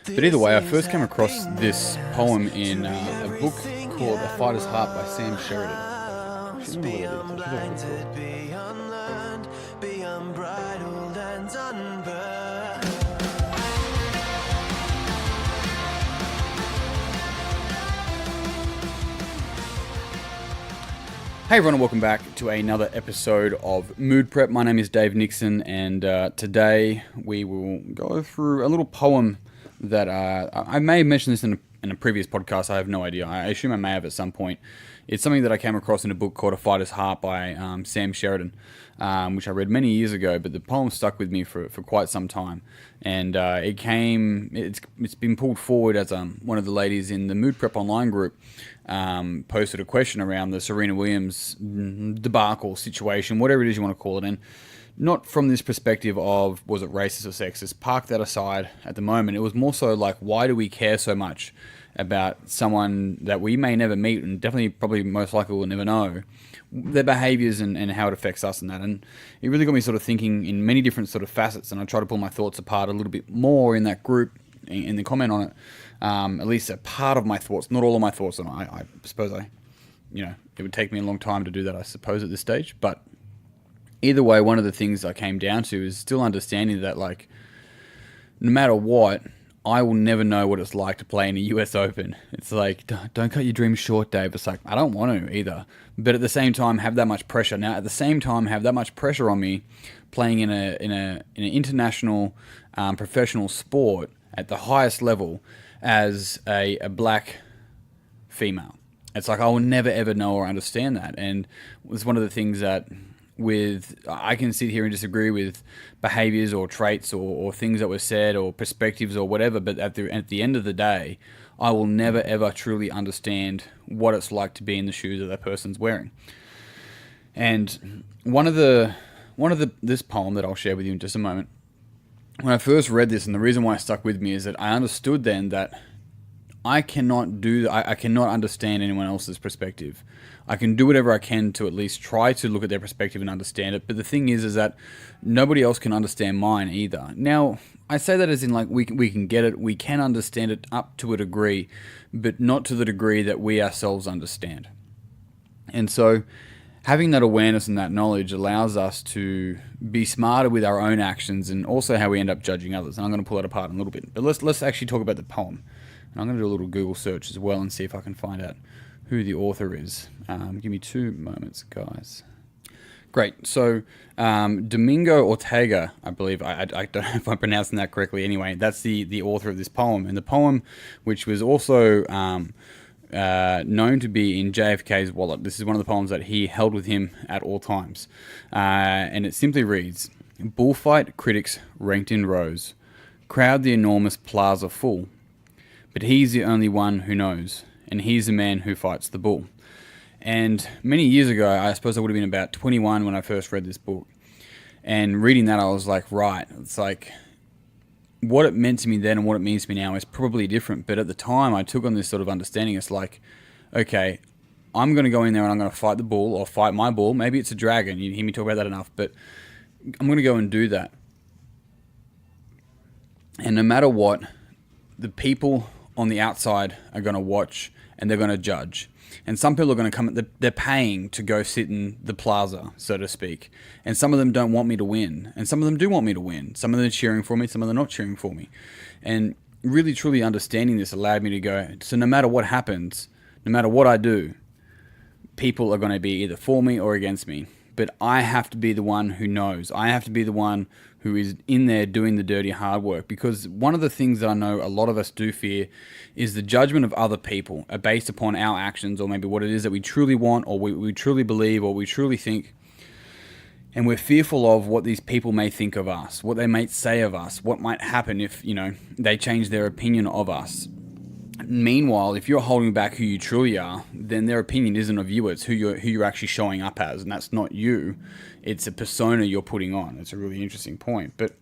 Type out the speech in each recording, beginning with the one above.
But either way, I first came across this poem in a book called A Fighter's Heart by Sam Sheridan. Actually, I don't know what it is. I should have a look Hey everyone, and welcome back to another episode of Mood Prep. My name is Dave Nixon, and today we will go through a little poem that I may have mentioned this in a previous podcast. I have no idea. I assume I may have at some point. It's something that I came across in a book called A Fighter's Heart by Sam Sheridan, which I read many years ago, but the poem stuck with me for quite some time. And it's been pulled forward as one of the ladies in the Mood Prep online group posted a question around the Serena Williams debacle situation, whatever it is you want to call it. And not from this perspective of, was it racist or sexist? Park that aside at the moment. It was more so like, why do we care so much about someone that we may never meet and definitely probably most likely will never know, their behaviors and how it affects us and that. And it really got me sort of thinking in many different sort of facets, and I try to pull my thoughts apart a little bit more in that group, in the comment on it. At least a part of my thoughts, not all of my thoughts. And I suppose it would take me a long time to do that, I suppose, at this stage. But either way, one of the things I came down to is still understanding that, like, no matter what, I will never know what it's like to play in a US Open. It's like, don't cut your dreams short, Dave. It's like, I don't want to either. But at the same time, have that much pressure. Now, at the same time, have that much pressure on me playing in an international professional sport at the highest level as a black female. It's like, I will never ever know or understand that. And it's one of the things that I can sit here and disagree with behaviors or traits or things that were said or perspectives or whatever, but at the end of the day, I will never ever truly understand what it's like to be in the shoes that person's wearing. And this poem that I'll share with you in just a moment, when I first read this, and the reason why it stuck with me is that I understood then that I cannot understand anyone else's perspective. I can do whatever I can to at least try to look at their perspective and understand it. But the thing is that nobody else can understand mine either. Now, I say that as in, like, we can get it, we can understand it up to a degree, but not to the degree that we ourselves understand. And so having that awareness and that knowledge allows us to be smarter with our own actions and also how we end up judging others. And I'm going to pull that apart in a little bit. But let's actually talk about the poem. And I'm going to do a little Google search as well and see if I can find out who the author is. Give me 2 moments, guys. Great. So Domingo Ortega, I believe, I don't know if I'm pronouncing that correctly. Anyway, that's the author of this poem. And the poem, which was also known to be in JFKs Wallet. This is one of the poems that he held with him at all times. And it simply reads, "Bullfight critics ranked in rows, crowd the enormous plaza full. But he's the only one who knows, and he's the man who fights the bull." And many years ago, I suppose I would have been about 21 when I first read this book. And reading that, I was like, right, it's like, what it meant to me then and what it means to me now is probably different. But at the time, I took on this sort of understanding. It's like, okay, I'm going to go in there and I'm going to fight the bull or fight my bull. Maybe it's a dragon. You hear me talk about that enough. But I'm going to go and do that. And no matter what, the people on the outside are going to watch and they're going to judge. And some people are going to come, they're paying to go sit in the plaza, so to speak. And some of them don't want me to win. And some of them do want me to win. Some of them are cheering for me, some of them are not cheering for me. And really, truly understanding this allowed me to go, so no matter what happens, no matter what I do, people are going to be either for me or against me. But I have to be the one who knows. I have to be the one who is in there doing the dirty hard work. Because one of the things that I know a lot of us do fear is the judgment of other people are based upon our actions, or maybe what it is that we truly want, or we truly believe, or we truly think. And we're fearful of what these people may think of us, what they might say of us, what might happen if, they change their opinion of us. Meanwhile, if you're holding back who you truly are, then their opinion isn't of you, it's who you're actually showing up as, and that's not you. It's a persona you're putting on. It's a really interesting point. But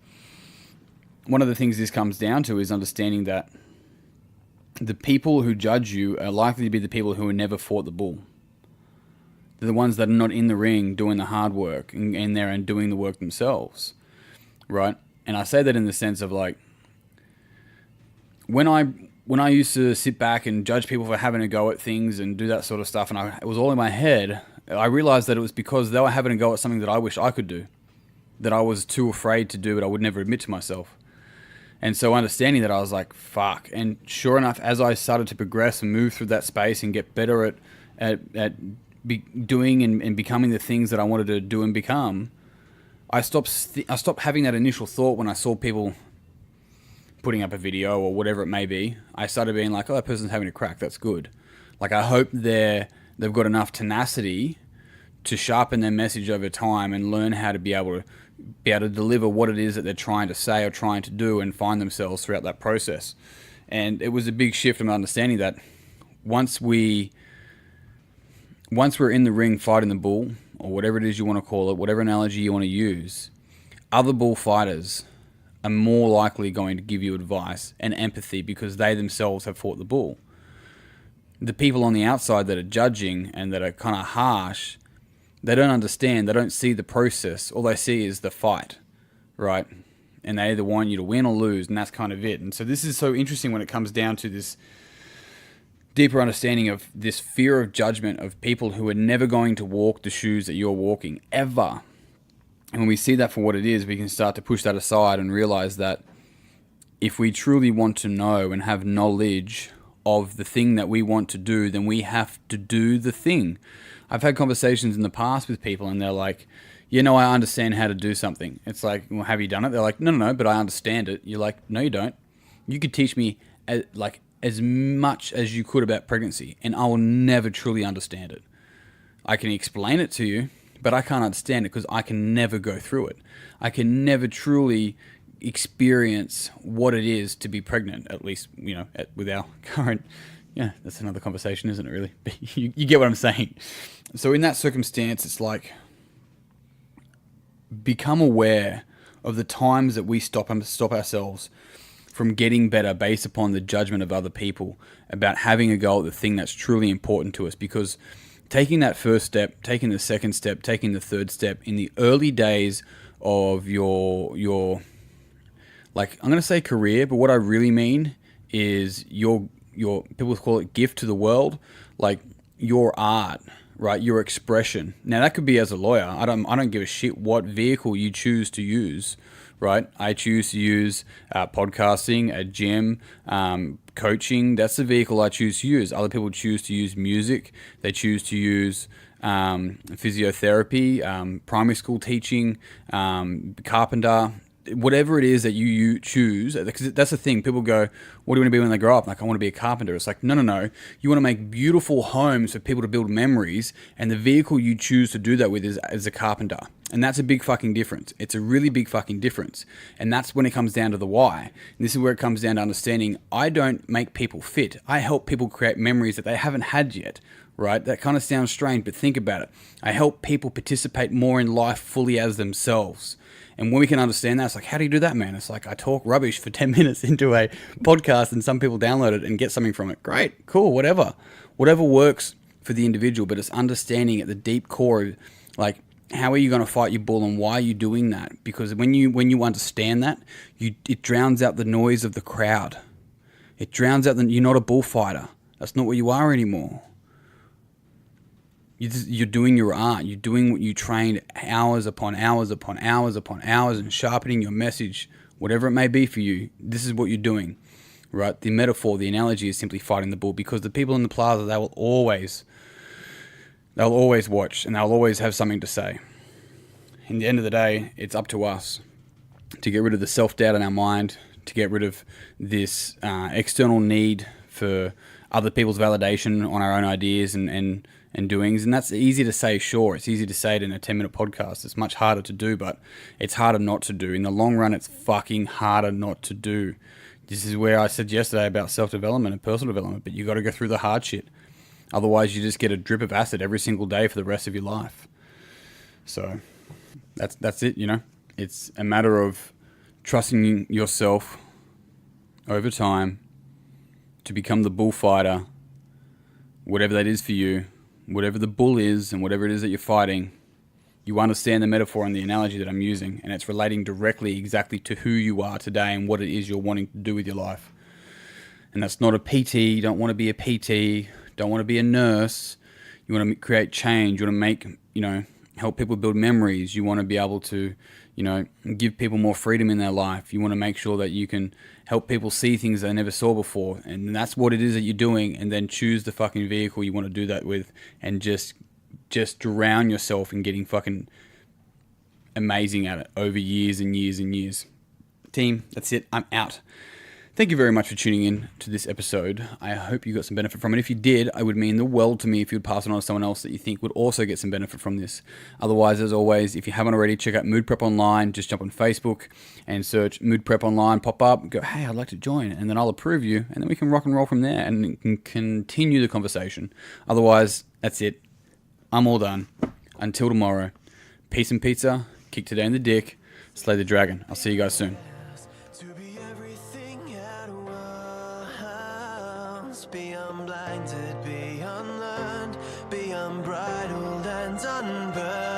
one of the things this comes down to is understanding that the people who judge you are likely to be the people who have never fought the bull. They're the ones that are not in the ring doing the hard work and in there and doing the work themselves, right? And I say that in the sense of, like, when I used to sit back and judge people for having a go at things and do that sort of stuff, and it was all in my head, I realized that it was because they were having a go at something that I wish I could do, that I was too afraid to do, but I would never admit to myself. And so understanding that, I was like, fuck. And sure enough, as I started to progress and move through that space and get better at doing and becoming the things that I wanted to do and become, I stopped having that initial thought when I saw people putting up a video or whatever it may be. I started being like, oh, that person's having a crack. That's good. Like, I hope they've got enough tenacity to sharpen their message over time and learn how to be able to deliver what it is that they're trying to say or trying to do, and find themselves throughout that process. And it was a big shift in my understanding that once we're in the ring fighting the bull, or whatever it is you want to call it, whatever analogy you want to use, other bullfighters are more likely going to give you advice and empathy because they themselves have fought the bull. The people on the outside that are judging and that are kind of harsh, they don't understand, they don't see the process. All they see is the fight, right? And they either want you to win or lose, and that's kind of it. And so this is so interesting when it comes down to this deeper understanding of this fear of judgment of people who are never going to walk the shoes that you're walking, ever. And when we see that for what it is, we can start to push that aside and realize that if we truly want to know and have knowledge of the thing that we want to do, then we have to do the thing. I've had conversations in the past with people and they're like, I understand how to do something. It's like, well, have you done it? They're like, no, but I understand it. You're like, no, you don't. You could teach me as much as you could about pregnancy, and I will never truly understand it. I can explain it to you, but I can't understand it because I can never go through it. I can never truly experience what it is to be pregnant, at least, with our current... Yeah, that's another conversation, isn't it, really? You get what I'm saying. So in that circumstance, it's like, become aware of the times that we stop ourselves from getting better based upon the judgment of other people about having a go at the thing that's truly important to us. Because taking that first step, taking the second step, taking the third step in the early days of your like, I'm going to say career, but what I really mean is your people call it gift to the world, like your art, right? Your expression. Now that could be as a lawyer. I don't give a shit what vehicle you choose to use, right? I choose to use podcasting, a gym, coaching. That's the vehicle I choose to use. Other people choose to use music. They choose to use physiotherapy, primary school teaching, carpenter. Whatever it is that you choose, because that's the thing. People go, what do you want to be when they grow up? Like, I want to be a carpenter. It's like, no. You want to make beautiful homes for people to build memories, and the vehicle you choose to do that with is a carpenter. And that's a big fucking difference. It's a really big fucking difference. And that's when it comes down to the why. And this is where it comes down to understanding, I don't make people fit. I help people create memories that they haven't had yet, right? That kind of sounds strange, but think about it. I help people participate more in life fully as themselves. And when we can understand that, it's like, how do you do that, man? It's like, I talk rubbish for 10 minutes into a podcast and some people download it and get something from it. Great, cool, whatever. Whatever works for the individual, but it's understanding at the deep core, like, how are you going to fight your bull and why are you doing that? Because when you understand that, it drowns out the noise of the crowd. It drowns out you're not a bullfighter. That's not what you are anymore. You're doing your art. You're doing what you trained hours upon hours upon hours upon hours and sharpening your message, whatever it may be for you. This is what you're doing, right? The metaphor, the analogy is simply fighting the bull, because the people in the plaza, they'll always watch and they'll always have something to say. In the end of the day, it's up to us to get rid of the self-doubt in our mind, to get rid of this external need for other people's validation on our own ideas and doings. And that's easy to say, sure. It's easy to say it in a 10-minute podcast. It's much harder to do, but it's harder not to do. In the long run, it's fucking harder not to do. This is where I said yesterday about self-development and personal development, but you got to go through the hard shit. Otherwise, you just get a drip of acid every single day for the rest of your life. So that's it, It's a matter of trusting yourself over time to become the bullfighter, whatever that is for you. Whatever the bull is and whatever it is that you're fighting, you understand the metaphor and the analogy that I'm using, and it's relating directly exactly to who you are today and what it is you're wanting to do with your life. And that's not a PT. You don't want to be a PT. Don't want to be a nurse. You want to create change. You want to make, help people build memories. You want to be able to, give people more freedom in their life. You want to make sure that you can help people see things they never saw before. And that's what it is that you're doing. And then choose the fucking vehicle you want to do that with, and just drown yourself in getting fucking amazing at it over years and years and years. Team, that's it. I'm out. Thank you very much for tuning in to this episode. I hope you got some benefit from it. If you did, it would mean the world to me if you would pass it on to someone else that you think would also get some benefit from this. Otherwise, as always, if you haven't already, check out Mood Prep Online. Just jump on Facebook and search Mood Prep Online, pop up, go, hey, I'd like to join, and then I'll approve you, and then we can rock and roll from there and can continue the conversation. Otherwise, that's it. I'm all done. Until tomorrow, peace and pizza, kick today in the dick, slay the dragon. I'll see you guys soon. Be unblinded, be unlearned, be unbridled and unburned.